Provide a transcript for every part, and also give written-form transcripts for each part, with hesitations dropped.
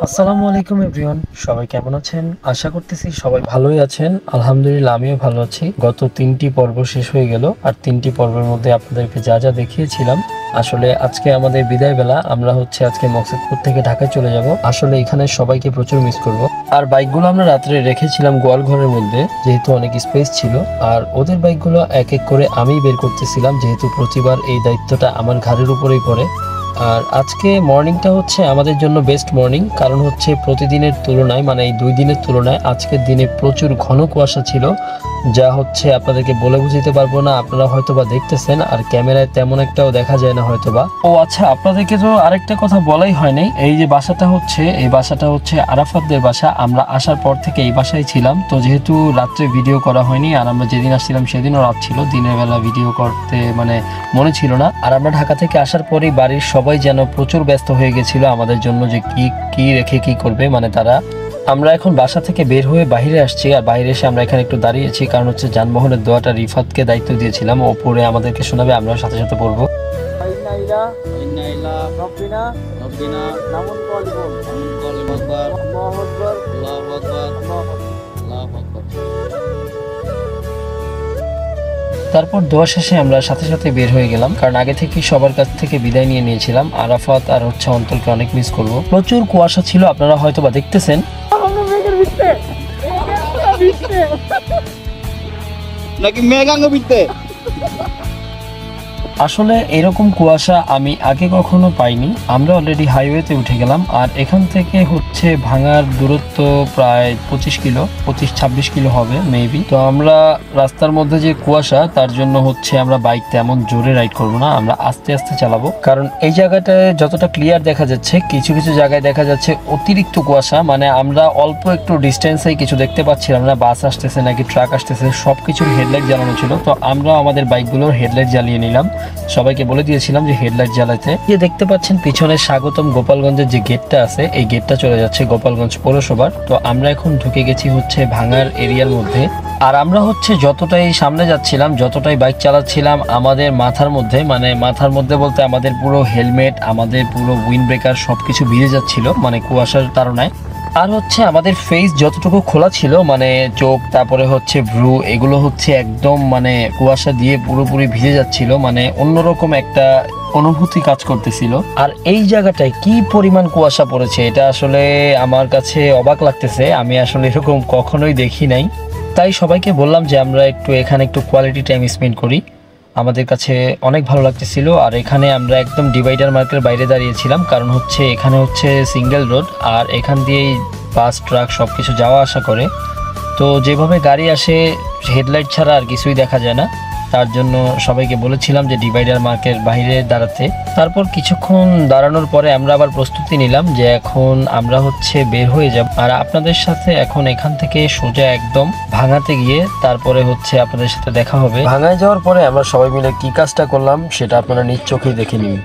আসসালামু আলাইকুম এভরিওয়ান, সবাই কেমন আছেন? আশা করতেছি সবাই ভালোই আছেন। আলহামদুলিল্লাহ আমিও ভালো আছি। গত 3টি পর্ব শেষ হয়ে গেল, আর 3টি পর্বের মধ্যে আপনাদেরকে যা যা দেখিয়েছিলাম, আসলে আজকে আমাদের বিদায় বেলা। আমরা আজকে মকসুদপুর থেকে ঢাকায় চলে যাব। আসলে এখানে সবাইকে প্রচুর মিস করব। আর বাইকগুলো আমরা রাত্রে রেখেছিলাম গোয়াল ঘরের মধ্যে, যেহেতু অনেক স্পেস ছিল। আর ওদের বাইকগুলো এক এক করে আমি বের করতেছিলাম, যেহেতু প্রতিবার এই দায়িত্বটা আমার ঘাড়ের উপরেই পড়ে। আর আজকে মর্নিংটা আমাদের জন্য বেস্ট মর্নিং, কারণ প্রতিদিনের তুলনায়, মানে এই 2 দিনের তুলনায় আজকের দিনে প্রচুর ঘন কুয়াশা ছিল, যা আপনাদেরকে বলে বুঝাতে পারবো না। আপনারা হয়তোবা দেখতেছেন, আর ক্যামেরায় তেমন একটাও দেখা যায় না হয়তোবা। ও আচ্ছা, আপনাদেরকে তো আরেকটা কথা বলাই হয়নি। এই যে বাসাটা এই বাসাটা আরাফাতদের বাসা। আমরা আসার পর থেকে এই বাসায় ছিলাম। তো যেহেতু রাত্রে ভিডিও করা হয়নি, আর আমরা যেদিন আসছিলাম সেদিনও রাত ছিল, দিনের বেলা ভিডিও করতে মনে ছিল না। আর আমরা ঢাকা থেকে আসার পরেই বাড়ির সবাই যেন প্রচুর ব্যস্ত হয়ে গেছিল আমাদের জন্য, যে কি রেখে কি করবে তারা। আমরা এখন বাসা থেকে বের হয়ে বাইরে আসছি, আর বাইরে এসে আমরা এখানে একটু দাঁড়িয়েছি, কারণ যানবাহনের দোয়াটা রিফাতকে দায়িত্ব দিয়েছিলাম। ও পরে আমাদেরকে শোনাবে, আমরা সাথে সাথে পড়বো। তারপর দোয়া শেষে আমরা সাথে সাথে বের হয়ে গেলাম, কারণ আগে থেকে সবার কাছ থেকে বিদায় নিয়ে নিয়েছিলাম। আরাফাত আর অন্তরকে অনেক মিস করবো। প্রচুর কুয়াশা ছিল, আপনারা হয়তো বা দেখতেছেন। নাকি মেঘাঙ্গ বিতে আসলে এরকম কুয়াশা আমি আগে কখনো পাইনি। আমরা অলরেডি হাইওয়েতে উঠে গেলাম, আর এখান থেকে ভাঙার দূরত্ব প্রায় 25 কিলো হবে মেবি। তো আমরা রাস্তার মধ্যে যে কুয়াশা, তার জন্য আমরা বাইক তেমন জোরে রাইড করবো না, আমরা আস্তে আস্তে চালাবো। কারণ এই জায়গাটায় যতটা ক্লিয়ার দেখা যাচ্ছে, কিছু কিছু জায়গায় দেখা যাচ্ছে অতিরিক্ত কুয়াশা। আমরা অল্প একটু ডিস্টেন্সে কিছু দেখতে পাচ্ছিলাম না, বাস আসতেছে নাকি ট্রাক আসতেছে, সবকিছুর হেডলাইট জ্বালানো ছিল। তো আমরা আমাদের বাইকগুলোর হেডলাইট জ্বালিয়ে নিলাম, সবাইকে বলে দিয়েছিলাম যে হেডলাইট জ্বালাতে। যে দেখতে পাচ্ছেন পিছনে স্বাগতম গোপালগঞ্জের যে গেটটা আছে, এই গেটটা চলে যাচ্ছে গোপালগঞ্জ পৌরসভার। তো আমরা এখন ঢুকে গেছি ভাঙার এরিয়ার মধ্যে। আর আমরা যতটাই সামনে যাচ্ছিলাম, যতটাই বাইক চালাচ্ছিলাম, আমাদের মাথার মধ্যে বলতে আমাদের পুরো হেলমেট, আমাদের পুরো উইন্ড ব্রেকার সবকিছু ভিজে যাচ্ছিল, কুয়াশার কারণে। আর আমাদের ফেস যতটুকু খোলা ছিল, চোখ, তারপরে ভ্রু, এগুলো একদম কুয়াশা দিয়ে পুরোপুরি ভিজে যাচ্ছিল, অন্যরকম একটা অনুভূতি কাজ করতেছিল। আর এই জায়গাটায় কি পরিমাণ কুয়াশা পড়েছে, এটা আসলে আমার কাছে অবাক লাগতেছে। আমি আসলে এরকম কখনোই দেখি নাই। তাই সবাইকে বললাম যে আমরা এখানে একটু কোয়ালিটি টাইম স্পেন্ড করি। আমাদের কাছে অনেক ভালো লাগতেছিল। আর এখানে আমরা একদম ডিভাইডার মার্কের বাইরে দাঁড়িয়েছিলাম, কারণ এখানে সিঙ্গেল রোড, আর এখান দিয়েই বাস ট্রাক সব কিছু যাওয়া আসা করে। তো যেভাবে গাড়ি আসে, হেডলাইট ছাড়া আর কিছুই দেখা যায় না। তার জন্য সবাইকে বলেছিলাম যে ডিভাইডার মার্কের বাইরে দাঁড়াতে। তারপর কিছুক্ষণ দাঁড়ানোর পরে আমরা আবার প্রস্তুতি নিলাম যে এখন আমরা বের হয়ে যাব। আর আপনাদের সাথে এখন এখান থেকে সোজা একদম ভাঙাতে গিয়ে তারপরে আপনাদের সাথে দেখা হবে। ভাঙায় যাওয়ার পরে আমরা সবাই মিলে কি কাজটা করলাম সেটা আপনারা নিজ চোখেই দেখে নিন।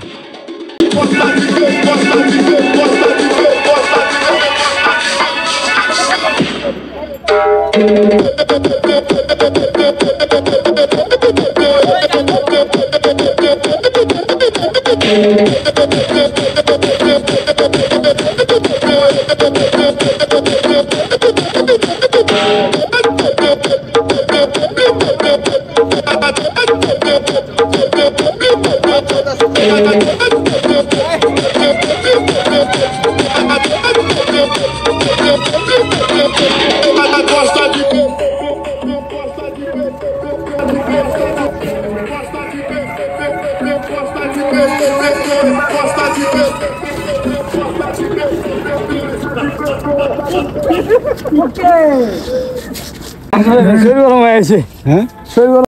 শরীর গরম হয়ে গেছে, হ্যাঁ শরীর গরম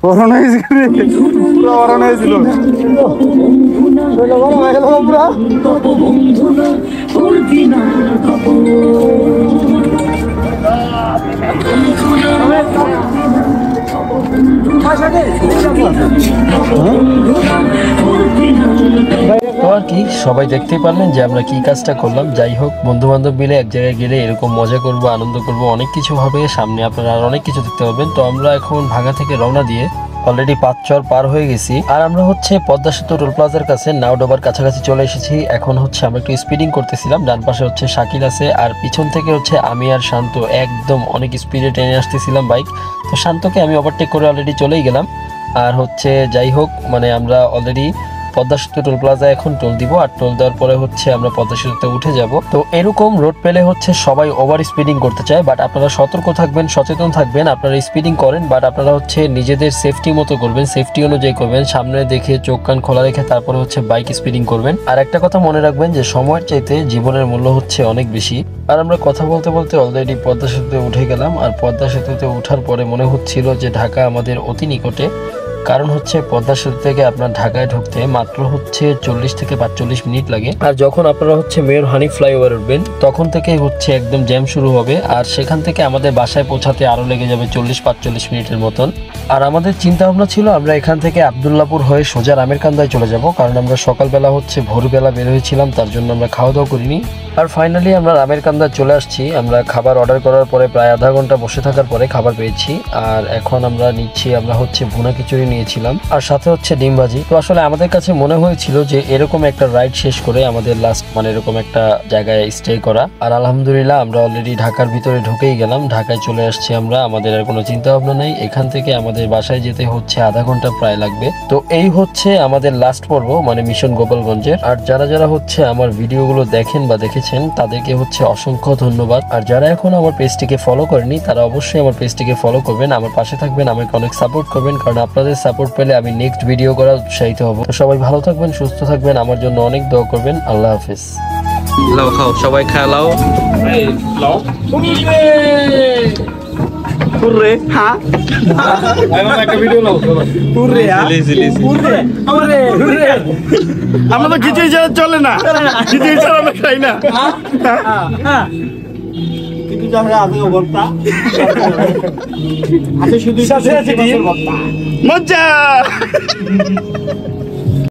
গরম হয়ে গেছে, পুরো গরম হয়েছিল, শরীর গরম হয়ে গেল পুরা। তো আর কি, সবাই দেখতেই পারলেন যে আমরা কি কাজটা করলাম। যাই হোক, বন্ধু বান্ধব মিলে এক জায়গায় গেলে এরকম মজা করব, আনন্দ করব, অনেক কিছু হবে সামনে, আপনারা আর অনেক কিছু দেখতে পারবেন। তো আমরা এখন ভাঙা থেকে রওনা দিয়ে অলরেডি 5 চর পার হয়ে গেছি। আর আমরা হচ্ছে পদ্মা সেতু টোল প্লাজার কাছে নাওডোবার কাছাকাছি চলে এসেছি। এখন হচ্ছে আমরা একটু স্পিডিং করতেছিলাম। ডান পাশে হচ্ছে শাকিল আছে, আর পিছন থেকে হচ্ছে আমি আর শান্ত একদম অনেক স্পিডে টেনে আসতেছিলাম বাইক। তো শান্তকে আমি ওভারটেক করে অলরেডি চলেই গেলাম। আর হচ্ছে যাই হোক, মানে আমরা অলরেডি পদ্মা সেতু টোল প্লাজা এখন টোল দিব, আর টোল দেওয়ার পরে হচ্ছে আমরা পদ্মা সেতুতে উঠে যাব। তো এরকম রোড পেলে হচ্ছে সবাই ওভার স্পিডিং করতে চায়, বাট আপনারা সতর্ক থাকবেন, সচেতন থাকবেন। আপনারা স্পিডিং করেন, বাট আপনারা হচ্ছে নিজেদের সেফটি মতো করবেন, সেফটি অনুযায়ী করবেন, সামনে দেখে চোখ কান খোলা রেখে তারপরে হচ্ছে বাইক স্পিডিং করবেন। আর একটা কথা মনে রাখবেন যে সময়ের চাইতে জীবনের মূল্য হচ্ছে অনেক বেশি। আর আমরা কথা বলতে বলতে অলরেডি পদ্মা সেতুতে উঠে গেলাম। আর পদ্মা সেতুতে ওঠার পরে মনে হচ্ছিল যে ঢাকা আমাদের অতি নিকটে, কারণ হচ্ছে পদ্মা সেতু থেকে আপনার ঢাকায় ঢুকতে মাত্র হচ্ছে 40 থেকে 45 মিনিট লাগে। আর যখন আপনারা হচ্ছে মেয়র হানি ফ্লাইওভার উঠবেন তখন থেকেই হচ্ছে একদম জ্যাম শুরু হবে, আর সেখান থেকে আমাদের বাসায় পৌঁছাতে আরো লেগে যাবে 40-45 মিনিটের মতন। আর আমাদের চিন্তা ভাবনা ছিল আমরা এখান থেকে আব্দুল্লাপুর হয়ে সোজা রামেরকান্দায় চলে যাব, কারণ আমরা সকালবেলা হচ্ছে ভোরবেলা বের হয়েছিলাম, তার জন্য আমরা খাওয়া দাওয়া করিনি। আর ফাইনালি আমরা রামেরকান্দায় চলে আসছি। আমরা খাবার অর্ডার করার পরে প্রায় আধা ঘন্টা বসে থাকার পরে খাবার পেয়েছি। আর এখন আমরা নিচ্ছি, আমরা হচ্ছে ভুনা খিচুড়ি নিয়েছিলাম আর সাথে হচ্ছে ডিম ভাজি। তো আসলে আমাদের কাছে মনে হয়েছিল যে এরকম একটা রাইড শেষ করে আমাদের লাস্ট মানে এরকম একটা জায়গায় স্টে করা। আর আলহামদুলিল্লাহ আমরা অলরেডি ঢাকার ভিতরে ঢুকেই গেলাম, ঢাকায় চলে আসছি আমরা। আমাদের আর কোনো চিন্তা ভাবনা নেই, এখান থেকে আমাদের বাসায় যেতে হচ্ছে আধা ঘন্টা প্রায় লাগবে। তো এই হচ্ছে আমাদের লাস্ট পর্ব, মানে মিশন গোপালগঞ্জের। আর যারা যারা হচ্ছে আমার ভিডিওগুলো দেখেন বা দেখেছেন তাদেরকে হচ্ছে অসংখ্য ধন্যবাদ। আর যারা এখন আমার পেজটিকে ফলো করেনি তারা অবশ্যই আমার পেজটিকে ফলো করবেন, আমার পাশে থাকবেন, আমাকে অনেক সাপোর্ট করবেন, কারণ আপনাদের সাপোর্ট পেলে আমি নেক্সট ভিডিও করা উৎসাহিত হব। তো সবাই ভালো থাকবেন, সুস্থ থাকবেন, আমার জন্য অনেক দোয়া করবেন। আল্লাহ হাফেজ। লাও খাও, সবাই খায় লাও। Purre, ha? একটা ভিডিও নাও। Purre, ha? Purre, purre, purre. আমরা তো খিচুড়ি ছাড়া চলে না। খিচুড়ি ছাড়া আমরা খাই না। হ্যাঁ। খিচুড়ি ছাড়া আছে ভর্তা। আছে শুধু আছে মজা।